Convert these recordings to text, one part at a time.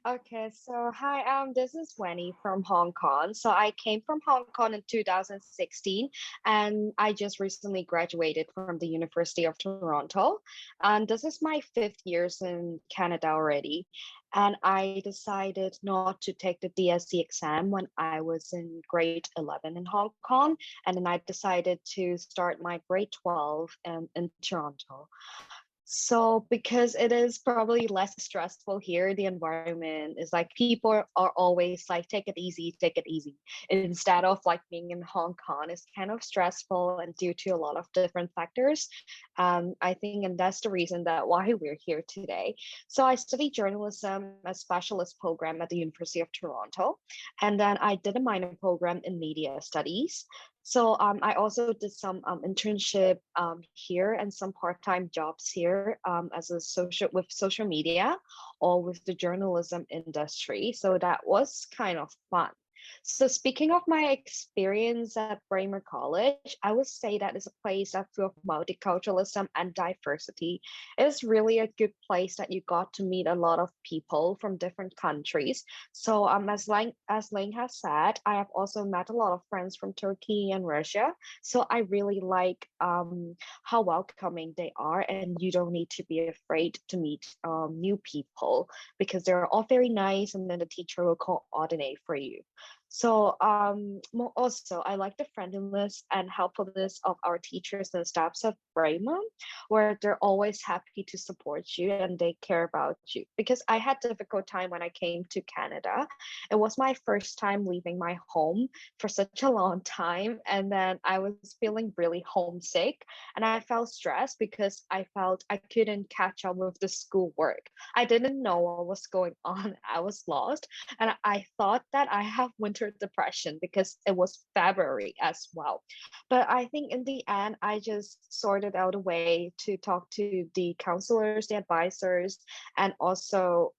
Okay, so hi, this is Wenny from Hong Kong. So I came from Hong Kong in 2016, and I just recently graduated from the University of Toronto. And this is my fifth years in Canada already. And I decided not to take the DSC exam when I was in grade 11 in Hong Kong. And then I decided to start my grade 12 in Toronto. So because it is probably less stressful here, the environment is like people are always like, take it easy. Instead of like being in Hong Kong, it's kind of stressful and due to a lot of different factors. I think, and that's the reason that why we're here today. So I studied journalism, a specialist program at the University of Toronto, and then I did a minor program in media studies. So I also did some internship here and some part-time jobs here as a social media or with the journalism industry. So that was kind of fun. So speaking of my experience at Braemar College, I would say that is a place that full of multiculturalism and diversity. It is really a good place that you got to meet a lot of people from different countries. So as Lang has said, I have also met a lot of friends from Turkey and Russia. So I really like how welcoming they are, and you don't need to be afraid to meet new people because they're all very nice, and then the teacher will coordinate for you. So also I like the friendliness and helpfulness of our teachers and staffs at Braemar, where they're always happy to support you and they care about you. Because I had difficult time when I came to Canada. It was my first time leaving my home for such a long time, and then I was feeling really homesick, and I felt stressed because I felt I couldn't catch up with the schoolwork. I didn't know what was going on. I was lost, and I thought that I have winter depression because it was February as well. But I think in the end, I just sorted out a way to talk to the counselors, the advisors, and also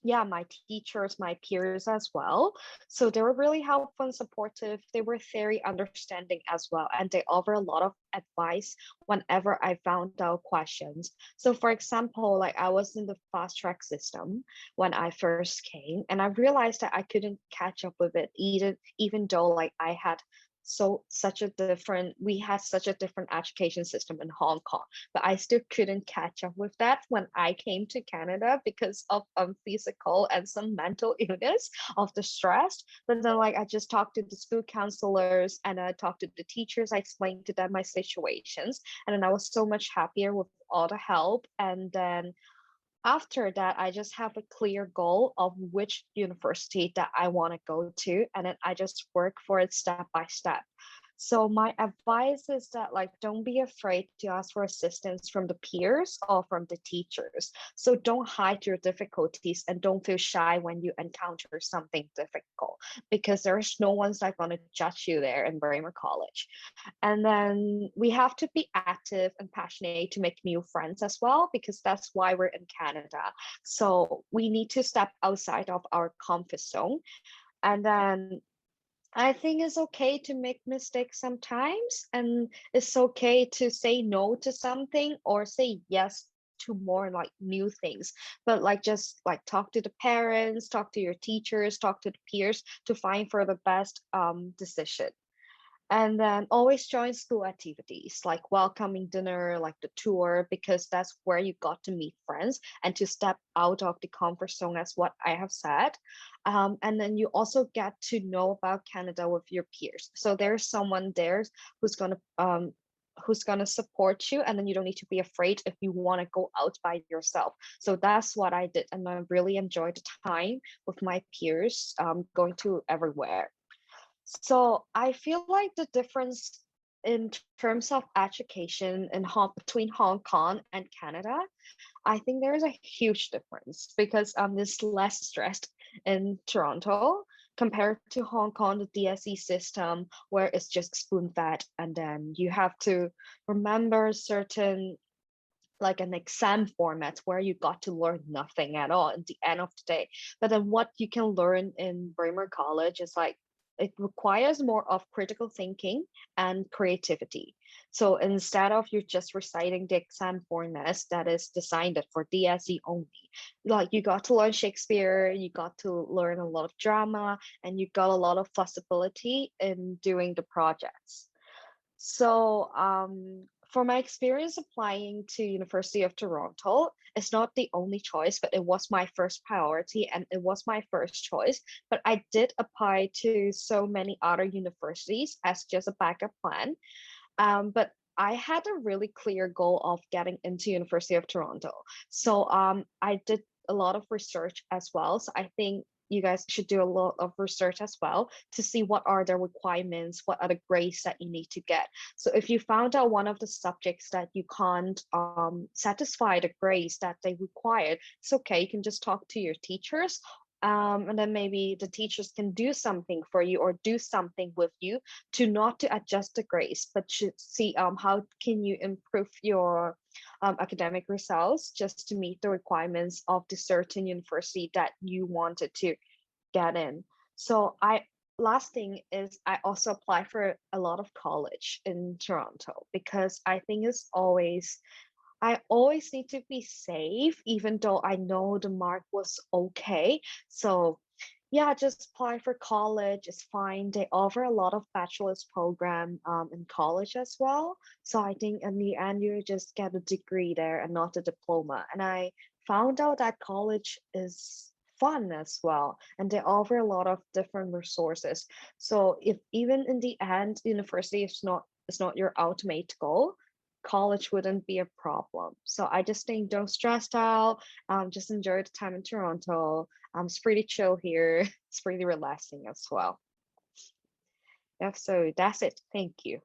yeah, my teachers, my peers as well. So they were really helpful and supportive. They were very understanding as well, and they offer a lot of advice whenever I found out questions. So for example, like I was in the fast track system when I first came, and I realized that I couldn't catch up with it, even though like I had we had such a different education system in Hong Kong, but I still couldn't catch up with that when I came to Canada because of physical and some mental illness of the stress. But then like I just talked to the school counselors and I talked to the teachers. I explained to them my situations, and then I was so much happier with all the help. And then after that, I just have a clear goal of which university that I want to go to, and then I just work for it step by step. So my advice is that like don't be afraid to ask for assistance from the peers or from the teachers. So don't hide your difficulties and don't feel shy when you encounter something difficult because there's no one's like going to judge you there in Braemar College. And then we have to be active and passionate to make new friends as well, because that's why we're in Canada. So we need to step outside of our comfort zone. And then I think it's okay to make mistakes sometimes, and it's okay to say no to something or say yes to more like new things. But like just like talk to the parents, talk to your teachers, talk to the peers to find for the best decision. And then always join school activities like welcoming dinner, like the tour, because that's where you got to meet friends and to step out of the comfort zone, as what I have said. And then you also get to know about Canada with your peers. So there's someone there who's gonna support you, and then you don't need to be afraid if you want to go out by yourself. So that's what I did, and I really enjoyed the time with my peers, going to everywhere. So I feel like the difference in terms of education between Hong Kong and Canada, I think there is a huge difference because there's less stressed in Toronto compared to Hong Kong, the DSE system where it's just spoon fed, and then you have to remember certain like an exam format where you got to learn nothing at all at the end of the day. But then what you can learn in Braemar College is like it requires more of critical thinking and creativity. So instead of you just reciting the exam format that is designed for DSE only, like you got to learn Shakespeare, you got to learn a lot of drama, and you got a lot of flexibility in doing the projects. So for my experience applying to University of Toronto, it's not the only choice, but it was my first priority and it was my first choice. But I did apply to so many other universities as just a backup plan. But I had a really clear goal of getting into University of Toronto. So I did a lot of research as well. So I think you guys should do a lot of research as well to see what are the requirements, what are the grades that you need to get. So if you found out one of the subjects that you can't satisfy the grades that they required, it's okay. You can just talk to your teachers. And then maybe the teachers can do something for you or do something with you to not to adjust the grades, but to see how can you improve your academic results just to meet the requirements of the certain university that you wanted to get in. So last thing is I also apply for a lot of college in Toronto because I think I always need to be safe, even though I know the mark was okay. So yeah, just apply for college. It's fine. They offer a lot of bachelor's program in college as well. So I think in the end, you just get a degree there and not a diploma. And I found out that college is fun as well. And they offer a lot of different resources. So if even in the end, university is not your ultimate goal, college wouldn't be a problem. So I just think don't stress out. Just enjoy the time in Toronto. It's pretty chill here. It's pretty relaxing as well. Yeah, so that's it. Thank you.